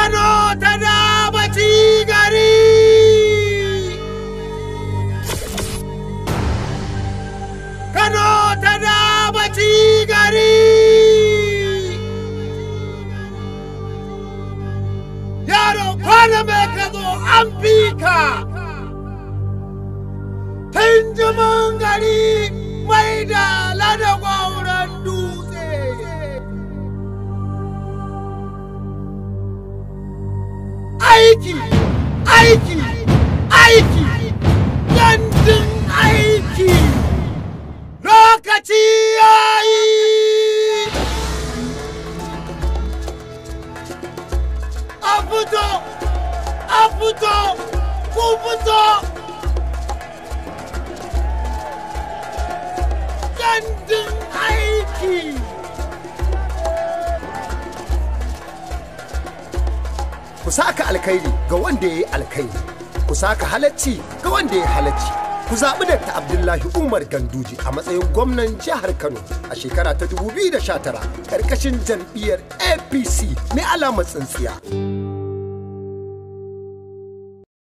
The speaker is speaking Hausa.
Kano ta dabaci gari. Kano ta dabaci gari. Yaro kwana mai ka zo an fi ka. Tunjumin gari mai da lada gwauron dutse. Aiki, aiki, aiki, gandun aiki, lokaci yayi. A fito, ku fito. Gandun aiki. Ku saka alkhairi ga wanda ya yi alkhairi, ku saka halacci ga wanda ya halacci. Ku zaɓi Dr. Abdullahi Umar Ganduje a matsayin gwamnan jihar Kano a shekara ta 2019 ƙarƙashin jam'iyyar APC mai alamar tsintsiya.